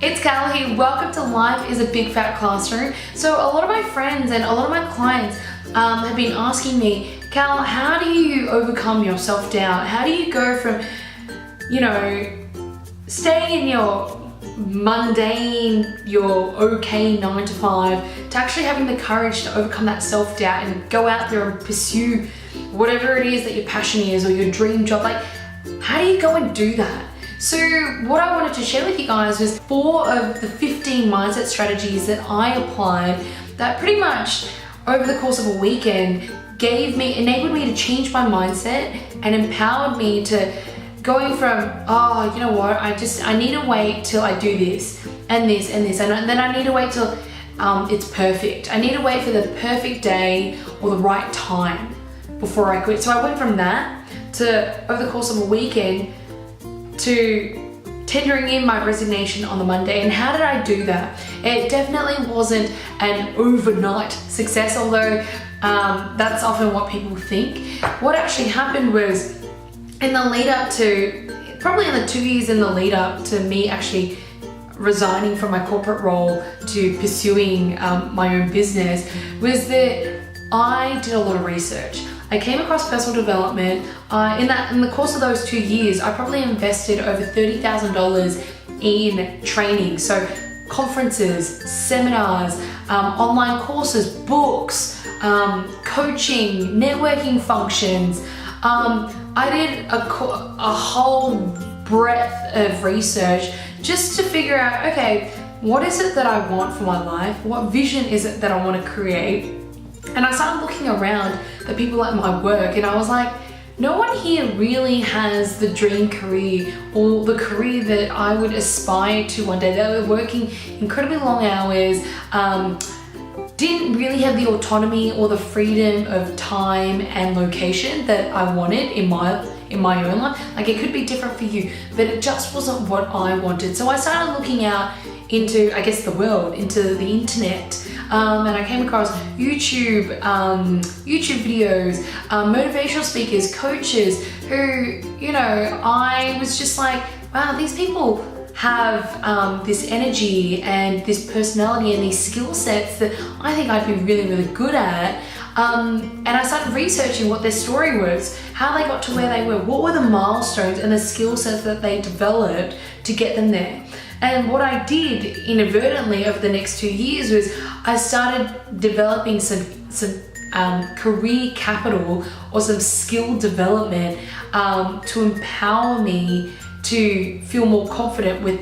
It's Cal here. Welcome to Life is a Big Fat Classroom. So a lot of my friends and a lot of my clients have been asking me, Cal, how do you overcome your self-doubt? How do you go from, staying in your mundane, your okay 9 to 5 to actually having the courage to overcome that self-doubt and go out there and pursue whatever it is that your passion is or your dream job? Like, how do you go and do that? So what I wanted to share with you guys was 4 of the 15 mindset strategies that I applied that pretty much over the course of a weekend enabled me to change my mindset and empowered me to going from, you know what, I need to wait till I do this and this and this, and then I need to wait till it's perfect. I need to wait for the perfect day or the right time before I quit. So I went from that to, over the course of a weekend, to tendering in my resignation on the Monday. And how did I do that? It definitely wasn't an overnight success, although that's often what people think. What actually happened was, in the lead up to, probably in the 2 years in the lead up to me actually resigning from my corporate role to pursuing my own business, was that I did a lot of research. I came across personal development. In the course of those 2 years, I probably invested over $30,000 in training. So conferences, seminars, online courses, books, coaching, networking functions. I did a whole breadth of research just to figure out, okay, what is it that I want for my life? What vision is it that I want to create? And I started looking around the people at my work, and I was like, no one here really has the dream career or the career that I would aspire to one day. They were working incredibly long hours, didn't really have the autonomy or the freedom of time and location that I wanted in my own life. Like, it could be different for you, but it just wasn't what I wanted. So I started looking out into, I guess, the world, into the internet. And I came across YouTube videos, motivational speakers, coaches who, I was just like, wow, these people have this energy and this personality and these skill sets that I think I'd be really, really good at. And I started researching what their story was, how they got to where they were, what were the milestones and the skill sets that they developed to get them there. And what I did inadvertently over the next 2 years was I started developing some career capital or some skill development to empower me to feel more confident with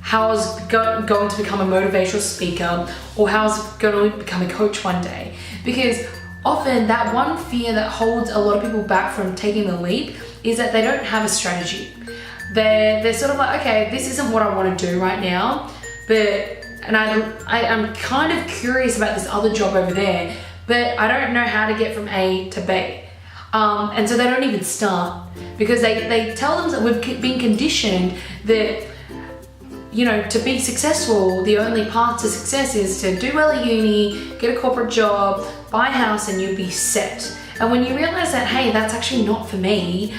how I was going to become a motivational speaker or how I was going to become a coach one day. Because often that one fear that holds a lot of people back from taking the leap is that they don't have a strategy. They're sort of like, okay, this isn't what I want to do right now, and I'm kind of curious about this other job over there, but I don't know how to get from A to B. And so they don't even start, because they tell them that we've been conditioned that, to be successful, the only path to success is to do well at uni, get a corporate job, buy a house, and you'll be set. And when you realize that, hey, that's actually not for me,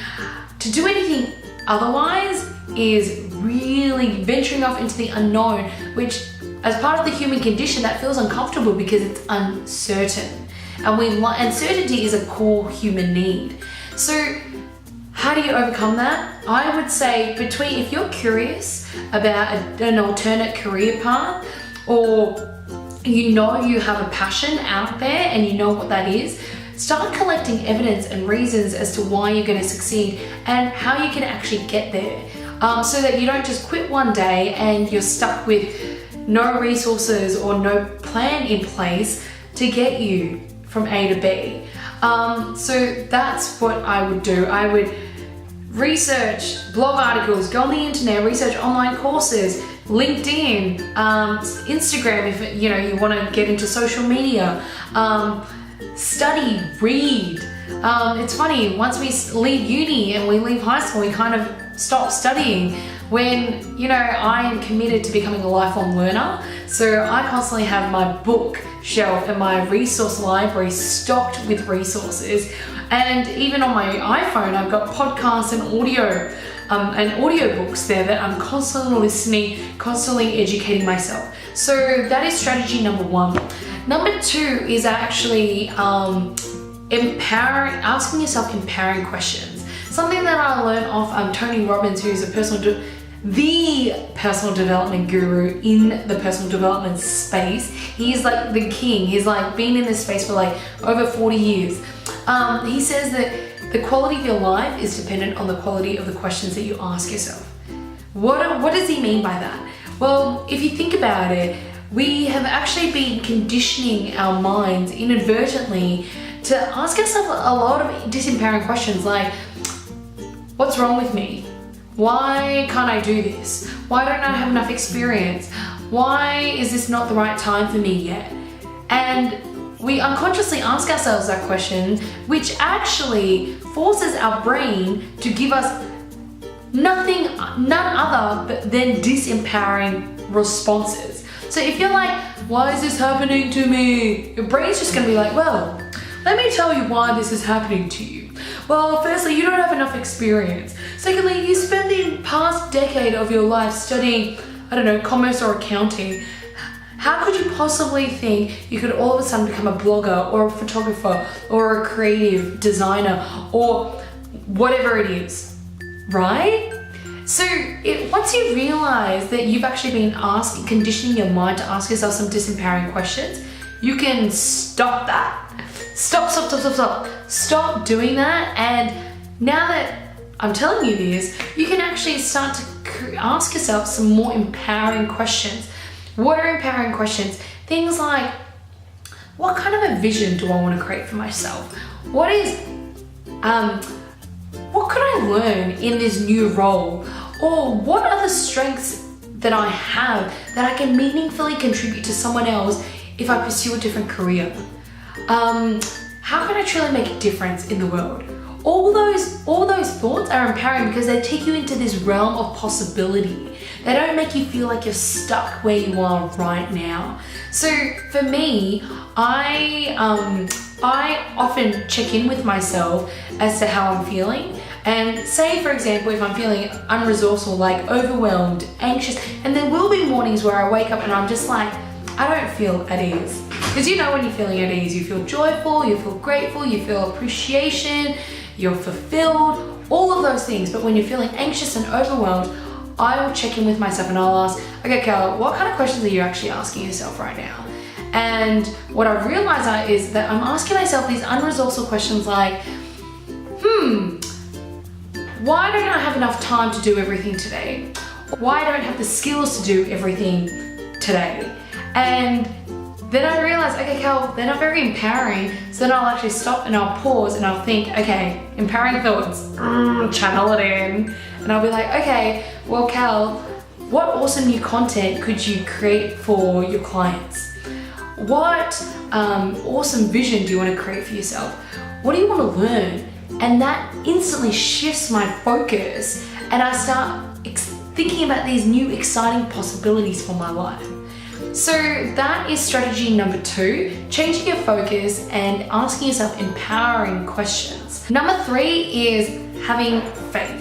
to do anything otherwise is really venturing off into the unknown, which, as part of the human condition, that feels uncomfortable because it's uncertain. And uncertainty is a core human need. So how do you overcome that? I would say if you're curious about an alternate career path, or you have a passion out there and you know what that is, start collecting evidence and reasons as to why you're going to succeed and how you can actually get there, so that you don't just quit one day and you're stuck with no resources or no plan in place to get you from A to B. So that's what I would do. I would research blog articles, go on the internet, research online courses, LinkedIn, Instagram if you want to get into social media. Study, read. It's funny, once we leave uni and we leave high school, we kind of stop studying. When, I am committed to becoming a lifelong learner, so I constantly have my bookshelf and my resource library stocked with resources. And even on my iPhone, I've got podcasts and audio and audiobooks there that I'm constantly listening, constantly educating myself. So that is strategy number 1. Number 2 is actually asking yourself empowering questions. Something that I learned off Tony Robbins, who's the personal development guru in the personal development space. He's like the king. He's like been in this space for like over 40 years. He says that the quality of your life is dependent on the quality of the questions that you ask yourself. What does he mean by that? Well, if you think about it, we have actually been conditioning our minds inadvertently to ask ourselves a lot of disempowering questions like, what's wrong with me? Why can't I do this? Why don't I have enough experience? Why is this not the right time for me yet? And we unconsciously ask ourselves that question, which actually forces our brain to give us none other than disempowering responses. So if you're like, why is this happening to me? Your brain's just gonna be like, well, let me tell you why this is happening to you. Well, firstly, you don't have enough experience. Secondly, you spend the past decade of your life studying, I don't know, commerce or accounting. How could you possibly think you could all of a sudden become a blogger or a photographer or a creative designer or whatever it is, right? So once you realize that you've actually been conditioning your mind to ask yourself some disempowering questions, you can stop that. Stop doing that. And now that I'm telling you this, you can actually start to ask yourself some more empowering questions. What are empowering questions? Things like, what kind of a vision do I want to create for myself? What could I learn in this new role? Or what are the strengths that I have that I can meaningfully contribute to someone else if I pursue a different career? How can I truly make a difference in the world? All those thoughts are empowering because they take you into this realm of possibility. They don't make you feel like you're stuck where you are right now. So for me, I often check in with myself as to how I'm feeling. And say, for example, if I'm feeling unresourceful, like overwhelmed, anxious, and there will be mornings where I wake up and I'm just like, I don't feel at ease. Because you know when you're feeling at ease, you feel joyful, you feel grateful, you feel appreciation, you're fulfilled, all of those things. But when you're feeling anxious and overwhelmed, I will check in with myself and I'll ask, okay, Cal, what kind of questions are you actually asking yourself right now? And what I realize is that I'm asking myself these unresourceful questions like, why don't I have enough time to do everything today? Why don't I have the skills to do everything today? And then I realize, okay, Cal, they're not very empowering. So then I'll actually stop and I'll pause and I'll think, okay, empowering thoughts, channel it in. And I'll be like, okay, well, Cal, what awesome new content could you create for your clients? What awesome vision do you want to create for yourself? What do you want to learn? And that instantly shifts my focus and I start thinking about these new exciting possibilities for my life. So that is strategy number 2, changing your focus and asking yourself empowering questions. Number 3 is having faith.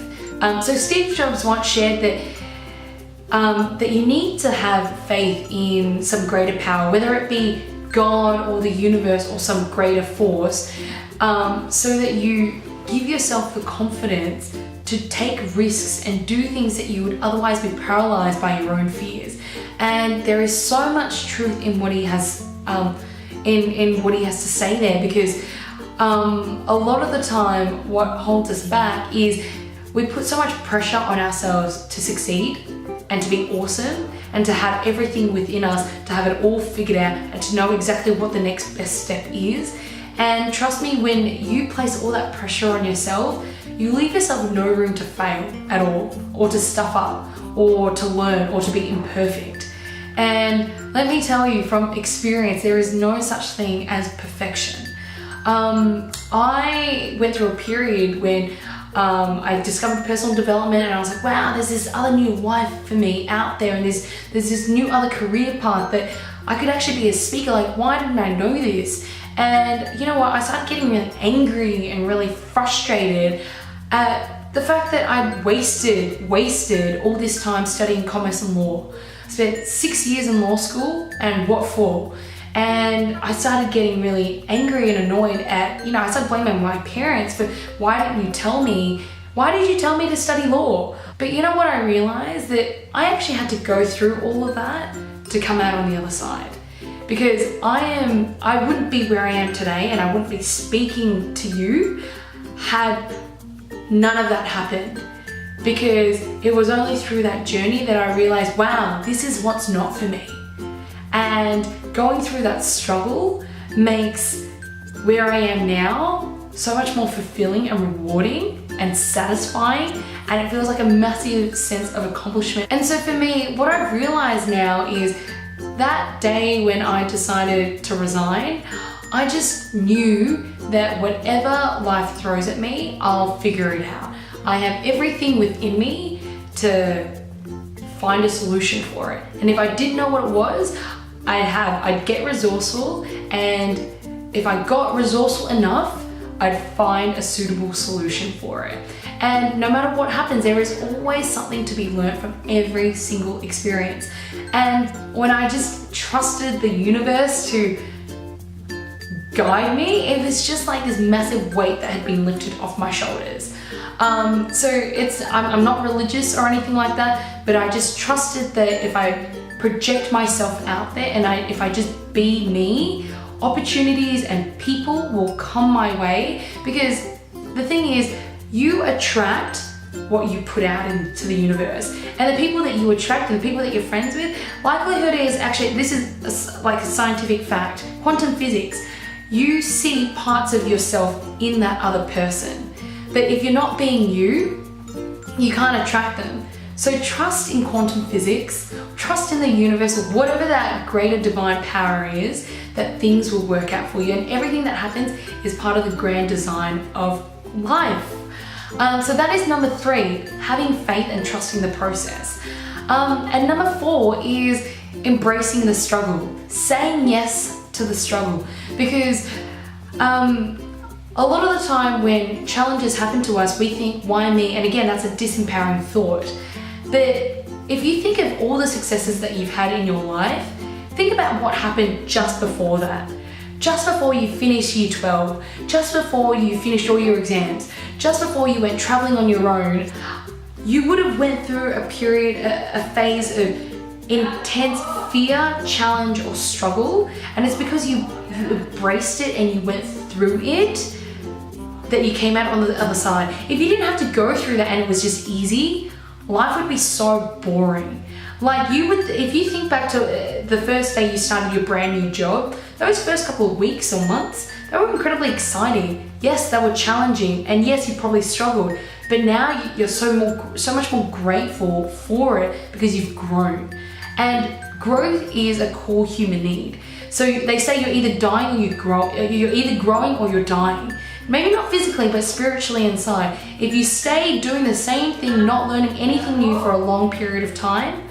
So Steve Jobs once shared that you need to have faith in some greater power, whether it be God or the universe or some greater force, so that you give yourself the confidence to take risks and do things that you would otherwise be paralyzed by your own fears. And there is so much truth in what he has in what he has to say there, because a lot of the time what holds us back is we put so much pressure on ourselves to succeed and to be awesome and to have everything within us, to have it all figured out and to know exactly what the next best step is. And trust me, when you place all that pressure on yourself, you leave yourself no room to fail at all, or to stuff up, or to learn, or to be imperfect. And let me tell you from experience, there is no such thing as perfection. I went through a period when I discovered personal development and I was like, wow, there's this other new life for me out there, and there's this new other career path that I could actually be a speaker. Like, why didn't I know this? And you know what, I started getting really angry and really frustrated at The fact that I wasted all this time studying commerce and law. Spent 6 years in law school, and what for? And I started getting really angry and annoyed at, I started blaming my parents for, why did you tell me to study law? But you know what, I realized that I actually had to go through all of that to come out on the other side. Because I wouldn't be where I am today, and I wouldn't be speaking to you had none of that happened. Because it was only through that journey that I realized, wow, this is what's not for me. And going through that struggle makes where I am now so much more fulfilling and rewarding and satisfying, and it feels like a massive sense of accomplishment. And so for me, what I've realized now is that day when I decided to resign, I just knew that whatever life throws at me, I'll figure it out. I have everything within me to find a solution for it. And if I didn't know what it was, I'd get resourceful, and if I got resourceful enough, I'd find a suitable solution for it. And no matter what happens, there is always something to be learned from every single experience. And when I just trusted the universe to guide me, it was just like this massive weight that had been lifted off my shoulders. I'm not religious or anything like that, but I just trusted that if I project myself out there and if I just be me, opportunities and people will come my way. Because the thing is, you attract what you put out into the universe, and the people that you attract and the people that you're friends with, likelihood is, actually, this is like a scientific fact, quantum physics, you see parts of yourself in that other person. But if you're not being you can't attract them. So trust in quantum physics, trust in the universe, or whatever that greater divine power is, that things will work out for you, and everything that happens is part of the grand design of life. So that is number 3, having faith and trusting the process. And number 4 is embracing the struggle, saying yes to the struggle. Because a lot of the time when challenges happen to us, we think, why me? And again, that's a disempowering thought. But if you think of all the successes that you've had in your life, think about what happened just before that. Just before you finished year 12, just before you finished all your exams, just before you went traveling on your own, you would have went through a period, a phase of intense fear, challenge, or struggle. And it's because you embraced it and you went through it that you came out on the other side. If you didn't have to go through that and it was just easy, life would be so boring. Like if you think back to the first day you started your brand new job, those first couple of weeks or months, they were incredibly exciting. Yes, they were challenging, and yes, you probably struggled, but now you're so much more grateful for it because you've grown. And growth is a core human need. So they say you're either dying or you're either growing or you're dying. Maybe not physically, but spiritually inside. If you stay doing the same thing, not learning anything new for a long period of time,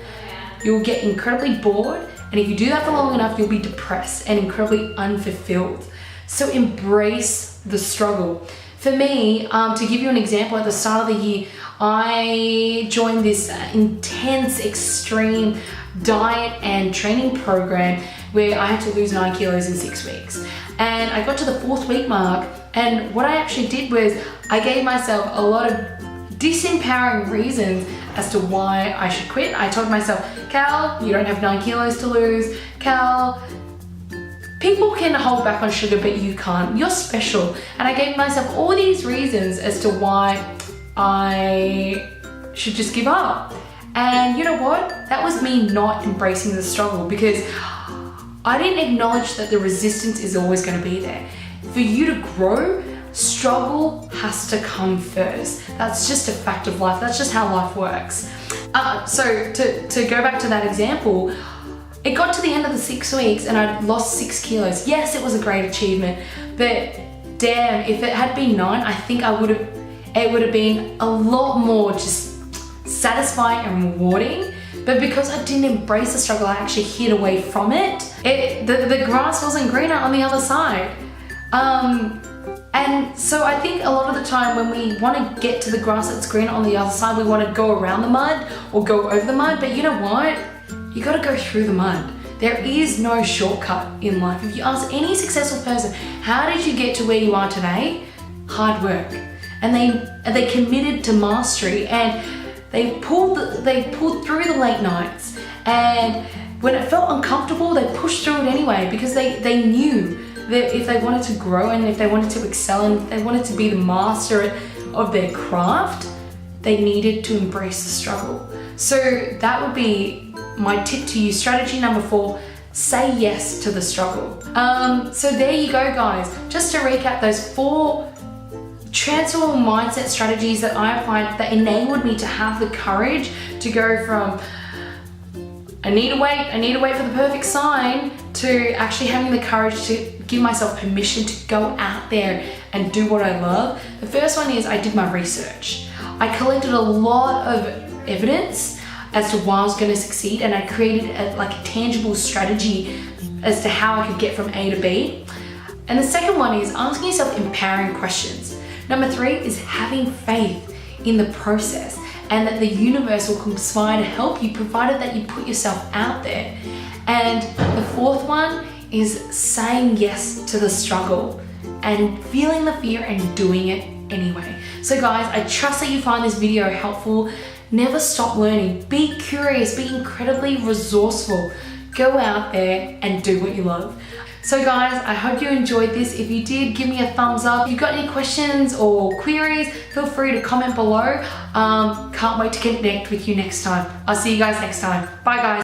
you'll get incredibly bored. And if you do that for long enough, you'll be depressed and incredibly unfulfilled. So embrace the struggle. For me, to give you an example, at the start of the year, I joined this intense, extreme diet and training program where I had to lose 9 kilos in 6 weeks. And I got to the 4th week mark, and what I actually did was I gave myself a lot of disempowering reasons as to why I should quit. I told myself, Cal, you don't have 9 kilos to lose. Cal, people can hold back on sugar, but you can't. You're special. And I gave myself all these reasons as to why I should just give up. And you know what? That was me not embracing the struggle, because I didn't acknowledge that the resistance is always going to be there. For you to grow, struggle has to come first. That's just a fact of life. That's just how life works. So to go back to that example, it got to the end of the 6 weeks and I'd lost 6 kilos. Yes, it was a great achievement, but damn, if it had been 9, I think it would have been a lot more just satisfying and rewarding. But because I didn't embrace the struggle, I actually hid away from it. The grass wasn't greener on the other side. And so I think a lot of the time when we want to get to the grass that's green on the other side, we want to go around the mud or go over the mud, but you know what? You got to go through the mud. There is no shortcut in life. If you ask any successful person, how did you get to where you are today? Hard work. And they committed to mastery, and they pulled through the late nights, and when it felt uncomfortable, they pushed through it anyway, because they knew that if they wanted to grow and if they wanted to excel and if they wanted to be the master of their craft, they needed to embrace the struggle. So that would be my tip to you. Strategy number 4, say yes to the struggle. So there you go, guys. Just to recap, those 4 transformable mindset strategies that I applied that enabled me to have the courage to go from I need to wait for the perfect sign, to actually having the courage to give myself permission to go out there and do what I love. The first one is I did my research. I collected a lot of evidence as to why I was going to succeed, and I created a tangible strategy as to how I could get from A to B. And the second one is asking yourself empowering questions. Number 3 is having faith in the process, and that the universe will conspire to help you, provided that you put yourself out there. And the 4th one is saying yes to the struggle and feeling the fear and doing it anyway. So guys, I trust that you find this video helpful. Never stop learning. Be curious, be incredibly resourceful. Go out there and do what you love. So guys, I hope you enjoyed this. If you did, give me a thumbs up. If you've got any questions or queries, feel free to comment below. Can't wait to connect with you next time. I'll see you guys next time. Bye guys.